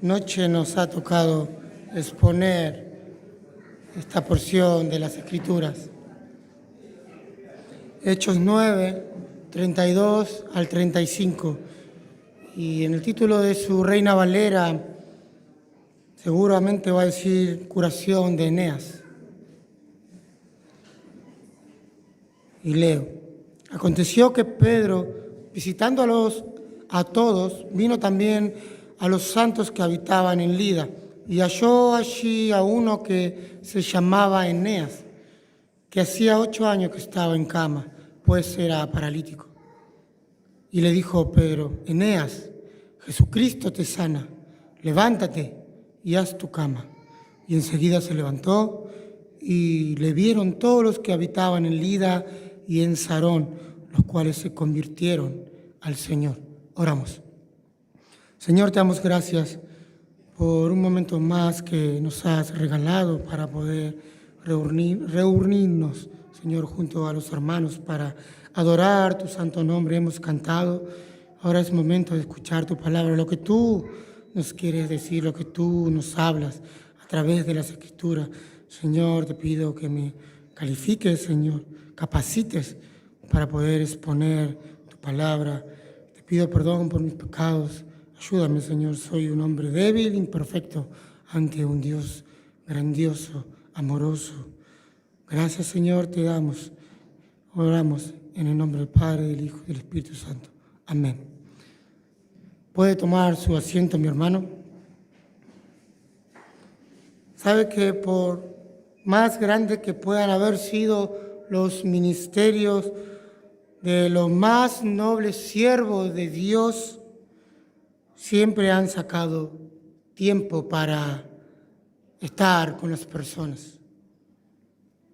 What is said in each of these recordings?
noche nos ha tocado exponer esta porción de las Escrituras. Hechos 9, 32 al 35. Y en el título de su Reina Valera seguramente va a decir curación de Eneas. Y leo. Aconteció que Pedro, visitando a todos, vino también a los santos que habitaban en Lida, y halló allí a uno que se llamaba Eneas, que hacía 8 años que estaba en cama, pues era paralítico. Y le dijo Pedro: Eneas, Jesucristo te sana, levántate y haz tu cama. Y enseguida se levantó, y le vieron todos los que habitaban en Lida y en Sarón, los cuales se convirtieron al Señor. Oramos. Señor, te damos gracias por un momento más que nos has regalado para poder reunirnos, Señor, junto a los hermanos para adorar tu santo nombre. Hemos cantado, ahora es momento de escuchar tu palabra, lo que tú nos quieres decir, lo que tú nos hablas a través de las Escrituras. Señor, te pido que me califiques, Señor, capacites para poder exponer tu palabra. Te pido perdón por mis pecados. Ayúdame, Señor, soy un hombre débil, imperfecto, ante un Dios grandioso, amoroso. Gracias, Señor, te damos. Oramos en el nombre del Padre, del Hijo y del Espíritu Santo. Amén. ¿Puede tomar su asiento, mi hermano? Sabe que por más grande que puedan haber sido los ministerios de los más nobles siervos de Dios, siempre han sacado tiempo para estar con las personas.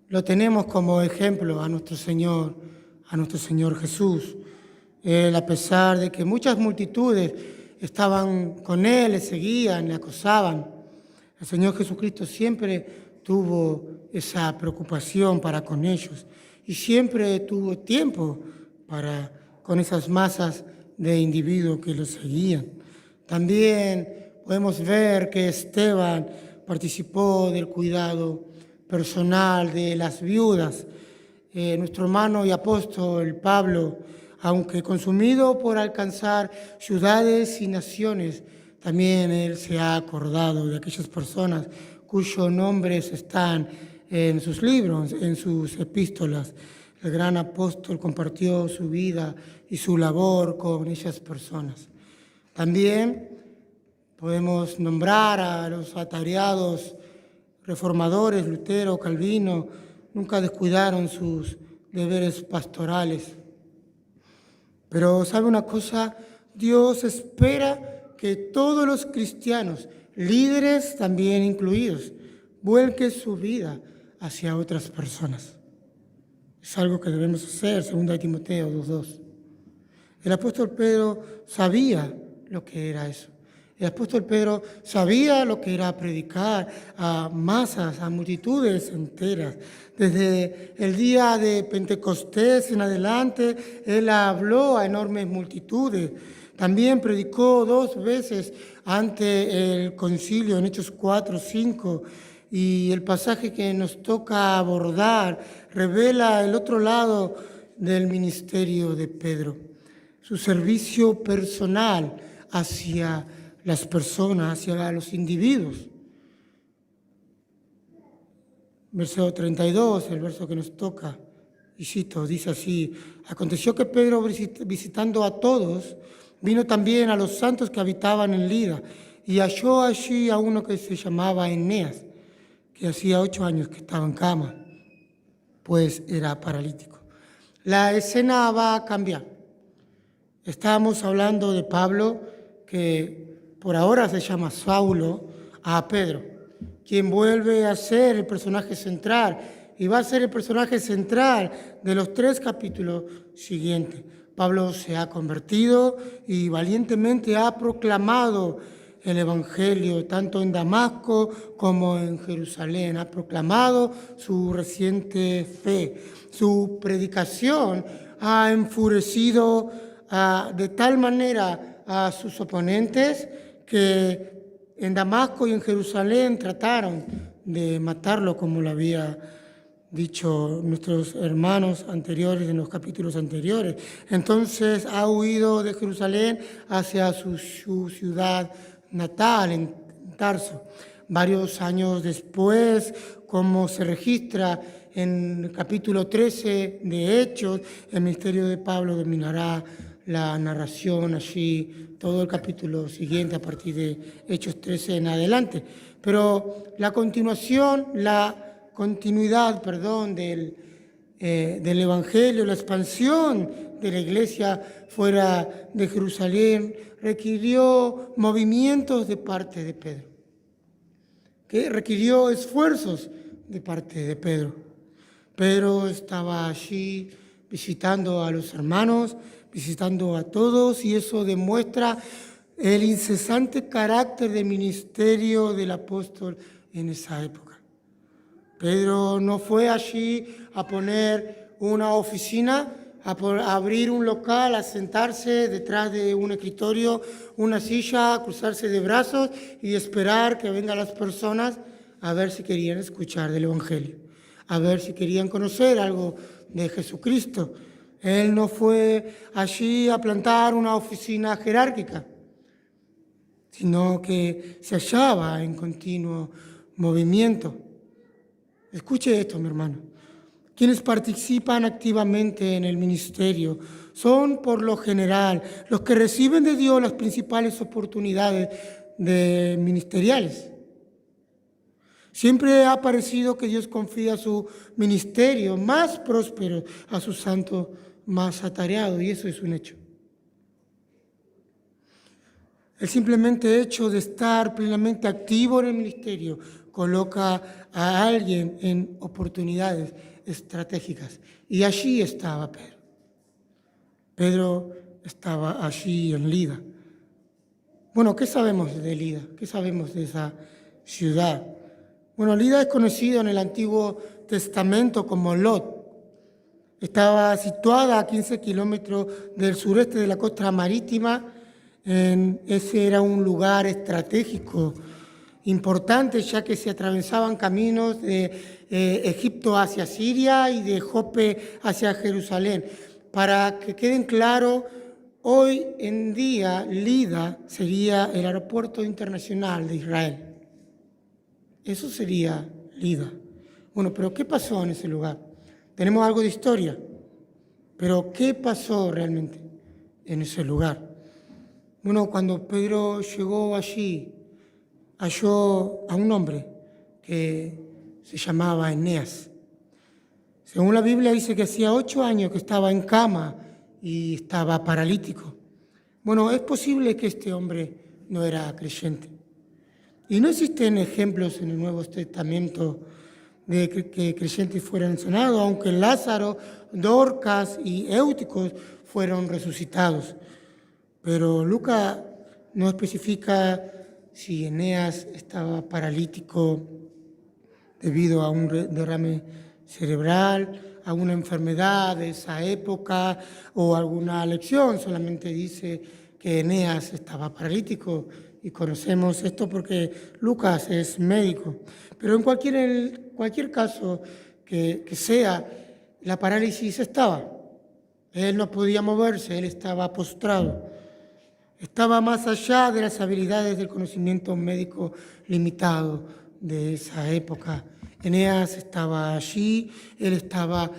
Lo tenemos como ejemplo a nuestro Señor Jesús. Él, a pesar de que muchas multitudes estaban con Él, le seguían, le acosaban, el Señor Jesucristo siempre tuvo esa preocupación para con ellos y siempre tuvo tiempo con esas masas de individuos que lo seguían. También podemos ver que Esteban participó del cuidado personal de las viudas. Nuestro hermano y apóstol Pablo, aunque consumido por alcanzar ciudades y naciones, también él se ha acordado de aquellas personas cuyos nombres están en sus libros, en sus epístolas. El gran apóstol compartió su vida y su labor con esas personas. También podemos nombrar a los atareados reformadores, Lutero, Calvino, nunca descuidaron sus deberes pastorales. Pero ¿sabe una cosa? Dios espera que todos los cristianos, líderes también incluidos, vuelquen su vida hacia otras personas. Es algo que debemos hacer, 2 Timoteo 2:2. El apóstol Pedro sabía lo que era eso. El apóstol Pedro sabía lo que era predicar a masas, a multitudes enteras. Desde el día de Pentecostés en adelante, él habló a enormes multitudes. También predicó 2 veces ante el concilio en Hechos 4:5. Y el pasaje que nos toca abordar revela el otro lado del ministerio de Pedro, su servicio personal hacia las personas, hacia los individuos. Verso 32, el verso que nos toca, y cito, dice así: aconteció que Pedro, visitando a todos, vino también a los santos que habitaban en Lida, y halló allí a uno que se llamaba Eneas, que hacía 8 años que estaba en cama, pues era paralítico. La escena va a cambiar. Estamos hablando de Pablo, que por ahora se llama Saulo, a Pedro, quien vuelve a ser el personaje central y va a ser el personaje central de los 3 capítulos siguientes. Pablo se ha convertido y valientemente ha proclamado el Evangelio, tanto en Damasco como en Jerusalén. Ha proclamado su reciente fe. Su predicación ha enfurecido de tal manera a sus oponentes que En Damasco y en Jerusalén trataron de matarlo, como lo había dicho nuestros hermanos anteriores en los capítulos anteriores. Entonces ha huido de Jerusalén hacia su ciudad natal, en Tarso. Varios años después, como se registra en el capítulo 13 de Hechos, el ministerio de Pablo dominará la narración allí, todo el capítulo siguiente a partir de Hechos 13 en adelante. Pero la continuidad del Evangelio, la expansión de la iglesia fuera de Jerusalén requirió movimientos de parte de Pedro, que requirió esfuerzos de parte de Pedro. Pedro estaba allí visitando a los hermanos, visitando a todos, y eso demuestra el incesante carácter de ministerio del apóstol en esa época. Pedro no fue allí a poner una oficina, a abrir un local, a sentarse detrás de un escritorio, una silla, a cruzarse de brazos y esperar que vengan las personas a ver si querían escuchar del Evangelio, a ver si querían conocer algo de Jesucristo. Él no fue allí a plantar una oficina jerárquica, sino que se hallaba en continuo movimiento. Escuche esto, mi hermano. Quienes participan activamente en el ministerio son, por lo general, los que reciben de Dios las principales oportunidades ministeriales. Siempre ha parecido que Dios confía su ministerio más próspero a su santo más atareado, y eso es un hecho. El simplemente hecho de estar plenamente activo en el ministerio coloca a alguien en oportunidades estratégicas. Y allí estaba Pedro. Pedro estaba allí en Lida. Bueno, ¿qué sabemos de Lida? ¿Qué sabemos de esa ciudad? Bueno, Lida es conocido en el Antiguo Testamento como Lot. Estaba situada a 15 kilómetros del sureste de la costa marítima. Ese era un lugar estratégico importante, ya que se atravesaban caminos de Egipto hacia Siria y de Jope hacia Jerusalén. Para que queden claros, hoy en día Lida sería el aeropuerto internacional de Israel. Eso sería Lida. Bueno, pero ¿qué pasó en ese lugar? Tenemos algo de historia, pero ¿qué pasó realmente en ese lugar? Bueno, cuando Pedro llegó allí, halló a un hombre que se llamaba Eneas. Según la Biblia dice que hacía 8 años que estaba en cama y estaba paralítico. Bueno, es posible que este hombre no era creyente. Y no existen ejemplos en el Nuevo Testamento de que creyentes fueran sanados, aunque Lázaro, Dorcas y Éuticos fueron resucitados. Pero Lucas no especifica si Eneas estaba paralítico debido a un derrame cerebral, a una enfermedad de esa época o alguna lección. Solamente dice que Eneas estaba paralítico, y conocemos esto porque Lucas es médico. Pero en cualquier caso que sea, la parálisis estaba. Él no podía moverse, él estaba postrado. Estaba más allá de las habilidades del conocimiento médico limitado de esa época. Eneas estaba allí, él estaba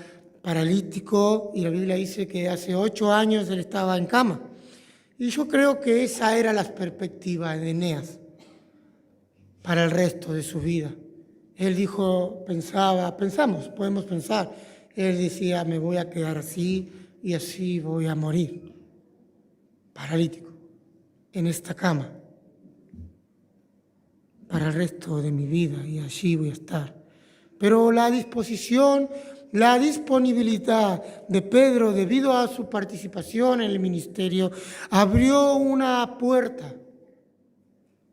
paralítico, y la Biblia dice que hace 8 años él estaba en cama. Y yo creo que esa era la perspectiva de Eneas para el resto de su vida. Él dijo, podemos pensar, él decía, me voy a quedar así y así voy a morir, paralítico, en esta cama, para el resto de mi vida, y allí voy a estar. Pero la disponibilidad de Pedro, debido a su participación en el ministerio, abrió una puerta.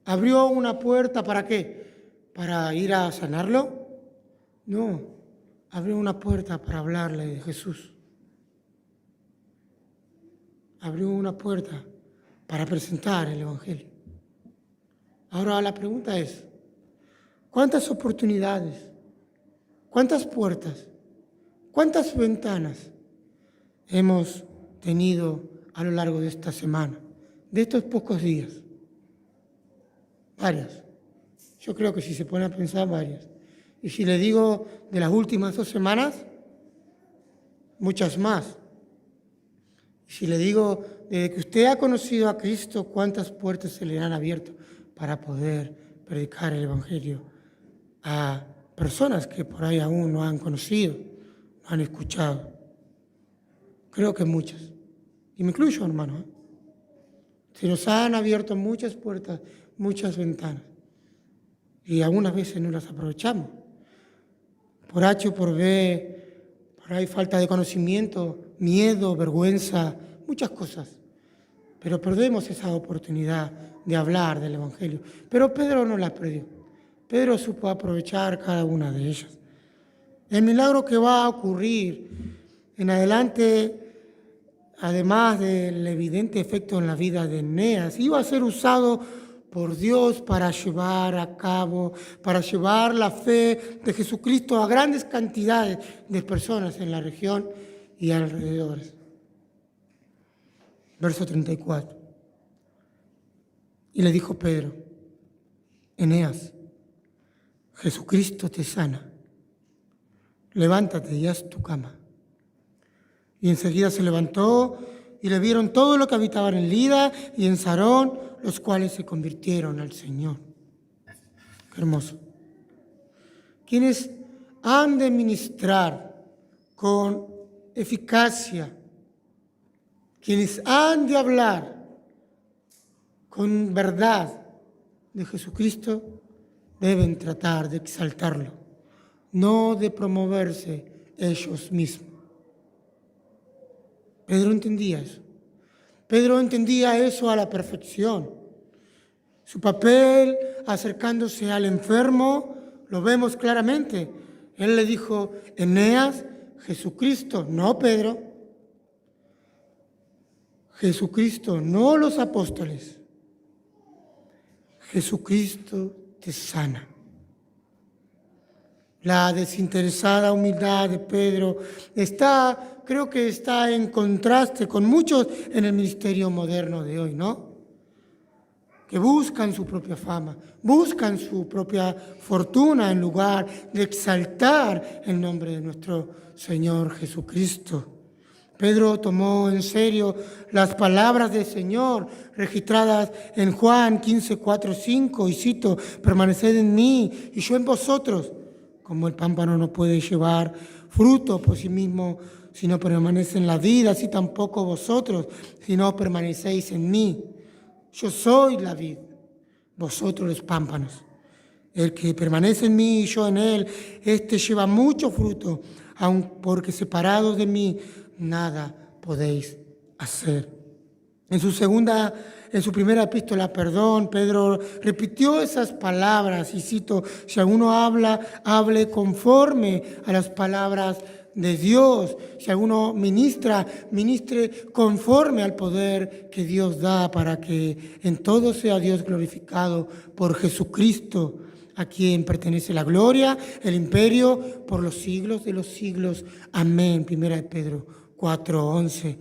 ¿Abrió una puerta para qué? ¿Para ir a sanarlo? No, abrió una puerta para hablarle de Jesús. Abrió una puerta para presentar el Evangelio. Ahora la pregunta es, ¿cuántas oportunidades, cuántas puertas, cuántas ventanas hemos tenido a lo largo de esta semana, de estos pocos días? Varias. Yo creo que si se pone a pensar, varias. Y si le digo de las últimas 2 semanas, muchas más. Y si le digo, desde que usted ha conocido a Cristo, ¿cuántas puertas se le han abierto para poder predicar el Evangelio a personas que por ahí aún no han conocido, no han escuchado? Creo que muchas. Y me incluyo, hermano, ¿eh? Se nos han abierto muchas puertas, muchas ventanas. Y algunas veces no las aprovechamos. Por H o por B, por ahí falta de conocimiento, miedo, vergüenza, muchas cosas. Pero perdemos esa oportunidad de hablar del Evangelio. Pero Pedro no la perdió. Pedro supo aprovechar cada una de ellas. El milagro que va a ocurrir en adelante, además del evidente efecto en la vida de Eneas, iba a ser usado por Dios para llevar a cabo, para llevar la fe de Jesucristo a grandes cantidades de personas en la región y alrededores. Verso 34. Y le dijo Pedro, Eneas, Jesucristo te sana, levántate y haz tu cama. Y enseguida se levantó y le vieron todo lo que habitaban en Lida y en Sarón, los cuales se convirtieron al Señor. Qué hermoso. Quienes han de ministrar con eficacia, quienes han de hablar con verdad de Jesucristo, deben tratar de exaltarlo, no de promoverse ellos mismos. Pedro entendía eso. Pedro entendía eso a la perfección. Su papel acercándose al enfermo lo vemos claramente. Él le dijo, Eneas, Jesucristo, no Pedro. Jesucristo, no los apóstoles. Jesucristo te sana. La desinteresada humildad de Pedro creo que está en contraste con muchos en el ministerio moderno de hoy, ¿no? Que buscan su propia fama, buscan su propia fortuna en lugar de exaltar el nombre de nuestro Señor Jesucristo. Pedro tomó en serio las palabras del Señor registradas en Juan 15, 4, 5, y cito, permaneced en mí y yo en vosotros. Como el pámpano no puede llevar fruto por sí mismo si no permanece en la vida, así tampoco vosotros si no permanecéis en mí. Yo soy la vid, vosotros los pámpanos. El que permanece en mí y yo en él, este lleva mucho fruto, aun porque separados de mí nada podéis hacer. En su primera epístola, Pedro repitió esas palabras y cito, si alguno habla, hable conforme a las palabras de Dios. Si alguno ministre conforme al poder que Dios da para que en todo sea Dios glorificado por Jesucristo, a quien pertenece la gloria, el imperio por los siglos de los siglos. Amén. Primera de Pedro 4:11.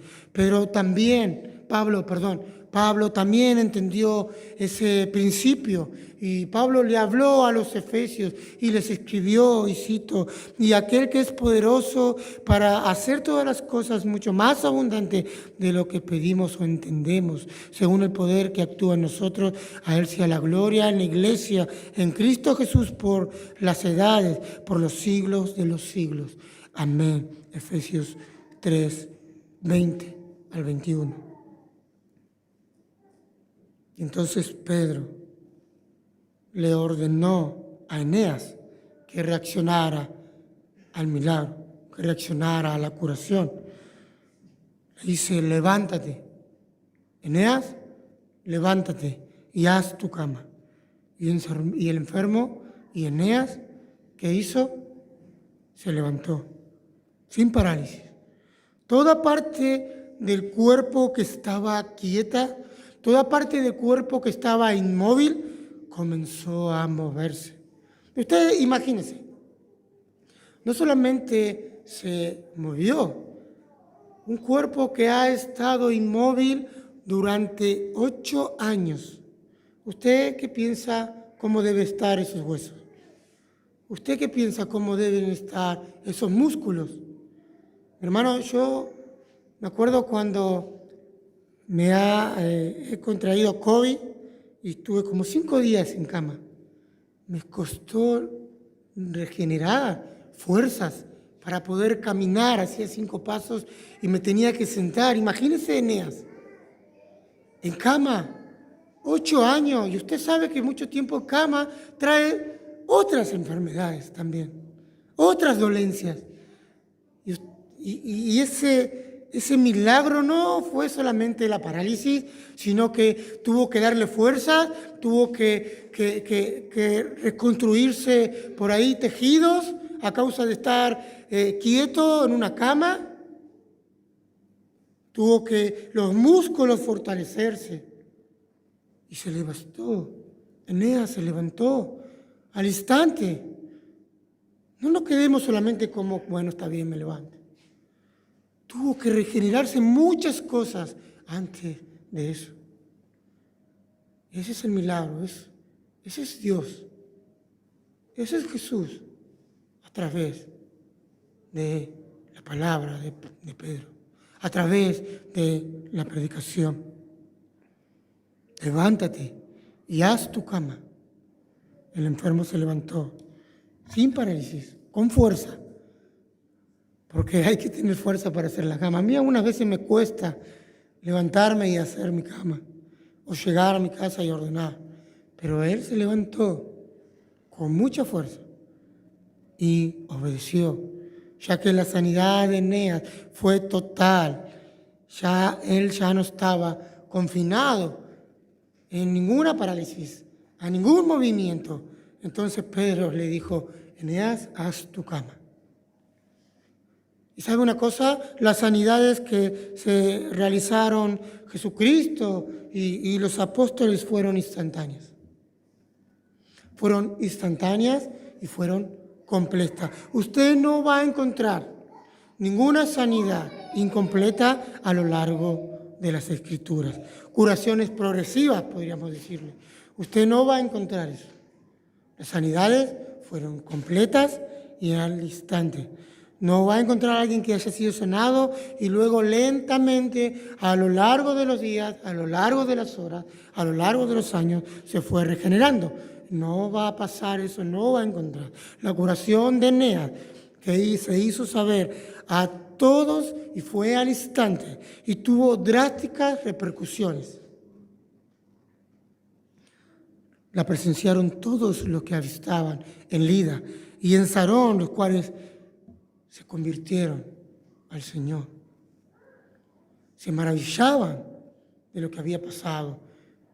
Pablo también entendió ese principio y Pablo le habló a los efesios y les escribió, y cito, y aquel que es poderoso para hacer todas las cosas mucho más abundante de lo que pedimos o entendemos, según el poder que actúa en nosotros, a él sea la gloria en la iglesia, en Cristo Jesús por las edades, por los siglos de los siglos. Amén. Efesios 3, 20 al 21. Entonces Pedro le ordenó a Eneas que reaccionara al milagro, que reaccionara a la curación. Le dice, levántate. Eneas, levántate y haz tu cama. Y el enfermo, y Eneas, ¿qué hizo? Se levantó, sin parálisis. Toda parte del cuerpo que estaba quieta, toda parte del cuerpo que estaba inmóvil, comenzó a moverse. Usted imagínese, no solamente se movió, un cuerpo que ha estado inmóvil durante 8 años. ¿Usted qué piensa cómo deben estar esos huesos? ¿Usted qué piensa cómo deben estar esos músculos? Hermano, yo me acuerdo cuando he contraído COVID y estuve como 5 días en cama. Me costó regenerar fuerzas para poder caminar, hacía 5 pasos y me tenía que sentar. Imagínese, Eneas, en cama, 8 años, y usted sabe que mucho tiempo en cama trae otras enfermedades también, otras dolencias. Y ese milagro no fue solamente la parálisis, sino que tuvo que darle fuerza, tuvo que reconstruirse por ahí tejidos a causa de estar quieto en una cama. Tuvo que los músculos fortalecerse. Y se levantó. Eneas se levantó al instante. No nos quedemos solamente como, bueno, está bien, me levanto. Tuvo que regenerarse muchas cosas antes de eso. Ese es el milagro, ese es Dios. Ese es Jesús a través de la palabra de Pedro, a través de la predicación. Levántate y haz tu cama. El enfermo se levantó, sin parálisis, con fuerza, porque hay que tener fuerza para hacer la cama. A mí algunas veces me cuesta levantarme y hacer mi cama, o llegar a mi casa y ordenar, pero él se levantó con mucha fuerza y obedeció, ya que la sanidad de Eneas fue total. Él ya no estaba confinado en ninguna parálisis, a ningún movimiento. Entonces Pedro le dijo, Eneas, haz tu cama. ¿Y sabe una cosa? Las sanidades que se realizaron Jesucristo y los apóstoles fueron instantáneas. Fueron instantáneas y fueron completas. Usted no va a encontrar ninguna sanidad incompleta a lo largo de las Escrituras. Curaciones progresivas, podríamos decirle. Usted no va a encontrar eso. Las sanidades fueron completas y al instante. No va a encontrar a alguien que haya sido sanado y luego lentamente, a lo largo de los días, a lo largo de las horas, a lo largo de los años, se fue regenerando. No va a pasar eso, no va a encontrar. La curación de Eneas, que se hizo saber a todos y fue al instante y tuvo drásticas repercusiones. La presenciaron todos los que estaban en Lida y en Sarón, los cuales se convirtieron al Señor. Se maravillaban de lo que había pasado.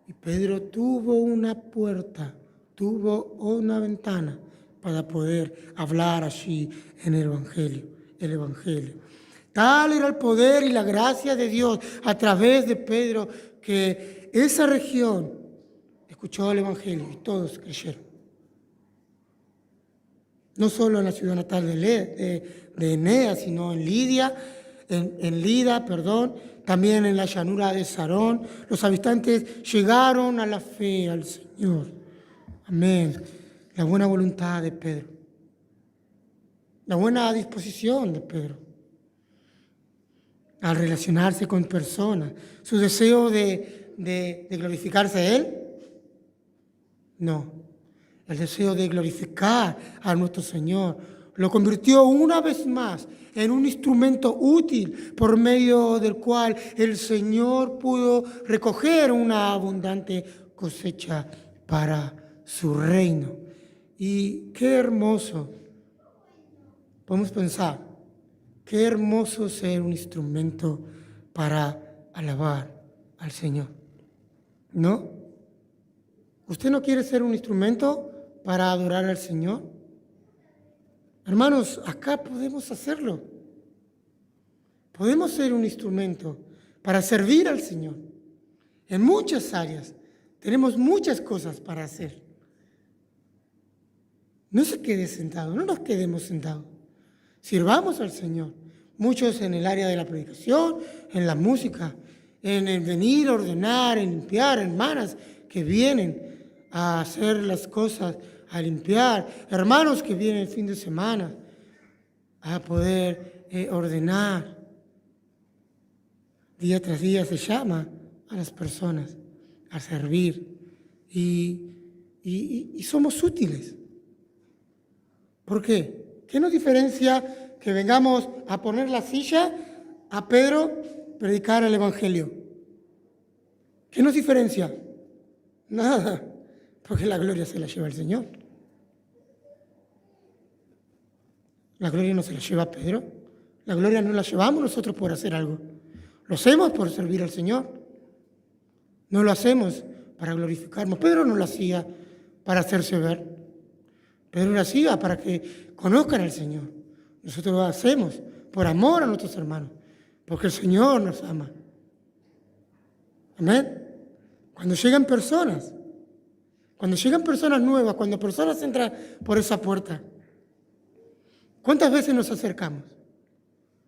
Y Pedro tuvo una puerta, tuvo una ventana para poder hablar allí en el Evangelio. Tal era el poder y la gracia de Dios a través de Pedro que esa región escuchó el Evangelio y todos creyeron. No solo en la ciudad natal de Eneas, sino en Lida, también en la llanura de Sarón. Los habitantes llegaron a la fe al Señor. Amén. La buena voluntad de Pedro. La buena disposición de Pedro. Al relacionarse con personas. Su deseo de glorificarse a Él. No. El deseo de glorificar a nuestro Señor lo convirtió una vez más en un instrumento útil por medio del cual el Señor pudo recoger una abundante cosecha para su reino. Y qué hermoso, podemos pensar, qué hermoso ser un instrumento para alabar al Señor, ¿no? ¿Usted no quiere ser un instrumento para adorar al Señor? Hermanos, acá podemos hacerlo. Podemos ser un instrumento para servir al Señor. En muchas áreas tenemos muchas cosas para hacer. No se quede sentado, no nos quedemos sentados. Sirvamos al Señor. Muchos en el área de la predicación, en la música, en el venir, ordenar, en limpiar, hermanas que vienen a hacer las cosas, a limpiar, hermanos que vienen el fin de semana a poder ordenar. Día tras día se llama a las personas a servir y somos útiles. ¿Por qué? ¿Qué nos diferencia que vengamos a poner la silla a Pedro predicar el Evangelio? ¿Qué nos diferencia? Nada, porque la gloria se la lleva el Señor. La gloria no se la lleva Pedro, la gloria no la llevamos nosotros por hacer algo. Lo hacemos por servir al Señor. No lo hacemos para glorificarnos. Pedro no lo hacía para hacerse ver. Pedro lo hacía para que conozcan al Señor. Nosotros lo hacemos por amor a nuestros hermanos, porque el Señor nos ama. Amén. Cuando llegan personas nuevas, cuando personas entran por esa puerta, ¿cuántas veces nos acercamos?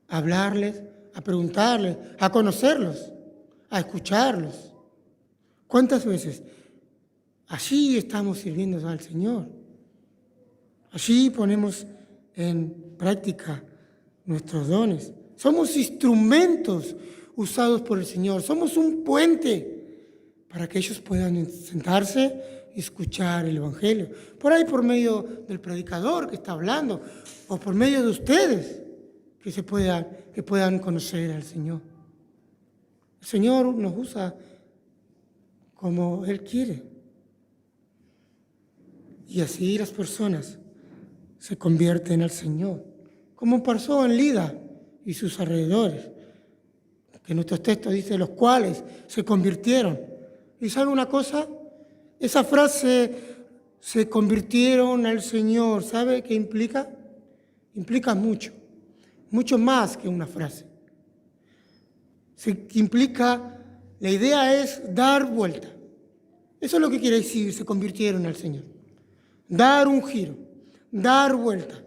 A hablarles, a preguntarles, a conocerlos, a escucharlos. ¿Cuántas veces? Allí estamos sirviendo al Señor. Allí ponemos en práctica nuestros dones. Somos instrumentos usados por el Señor. Somos un puente para que ellos puedan sentarse y escuchar el Evangelio. Por ahí por medio del predicador que está hablando, o por medio de ustedes que puedan conocer al Señor. El Señor nos usa como Él quiere. Y así las personas se convierten al Señor, como pasó en Lida y sus alrededores, que nuestros textos dicen los cuales se convirtieron. ¿Y sabe una cosa? Esa frase, se convirtieron al Señor, ¿sabe qué implica? Implica mucho, mucho más que una frase. La idea es dar vuelta. Eso es lo que quiere decir, se convirtieron al Señor. Dar un giro, dar vuelta.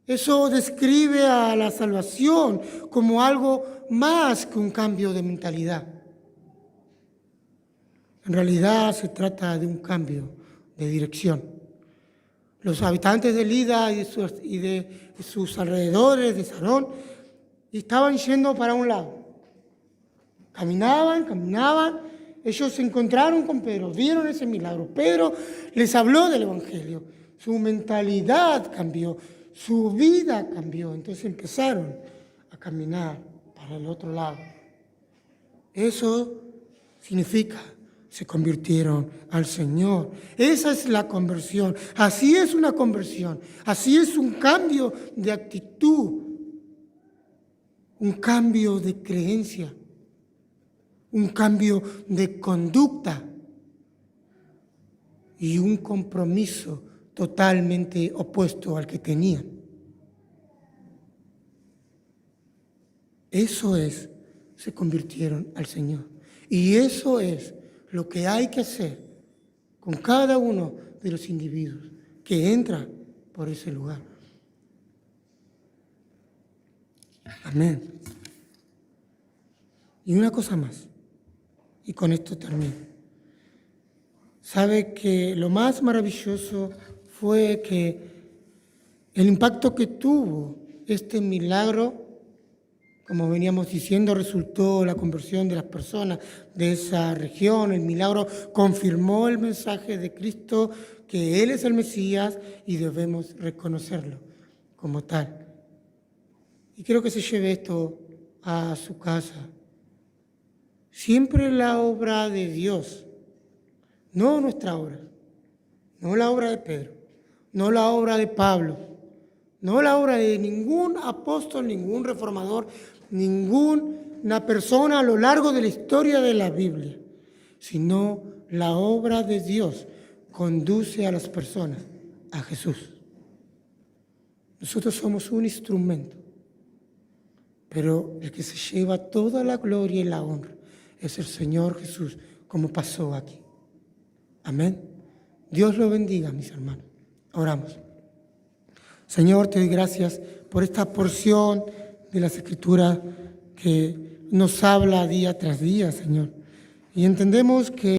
Eso describe a la salvación como algo más que un cambio de mentalidad. En realidad se trata de un cambio de dirección. Los habitantes de Lida y de sus alrededores, de Sarón, estaban yendo para un lado. Caminaban. Ellos se encontraron con Pedro, vieron ese milagro. Pedro les habló del Evangelio. Su mentalidad cambió, su vida cambió. Entonces empezaron a caminar para el otro lado. Eso significa, se convirtieron al Señor. Esa es la conversión. Así es una conversión. Así es un cambio de actitud, un cambio de creencia, un cambio de conducta y un compromiso totalmente opuesto al que tenían. Eso es, se convirtieron al Señor. Y eso es lo que hay que hacer con cada uno de los individuos que entran por ese lugar. Amén. Y una cosa más, y con esto termino. Sabe que lo más maravilloso fue que el impacto que tuvo este milagro, como veníamos diciendo, resultó la conversión de las personas de esa región. El milagro confirmó el mensaje de Cristo, que Él es el Mesías y debemos reconocerlo como tal. Y quiero que se lleve esto a su casa. Siempre la obra de Dios, no nuestra obra, no la obra de Pedro, no la obra de Pablo, no la obra de ningún apóstol, ningún reformador, ninguna persona a lo largo de la historia de la Biblia, sino la obra de Dios conduce a las personas a Jesús. Nosotros somos un instrumento, pero el que se lleva toda la gloria y la honra es el Señor Jesús, como pasó aquí. Amén. Dios lo bendiga, mis hermanos. Oramos. Señor, te doy gracias por esta porción de las Escrituras que nos habla día tras día, Señor. Y entendemos que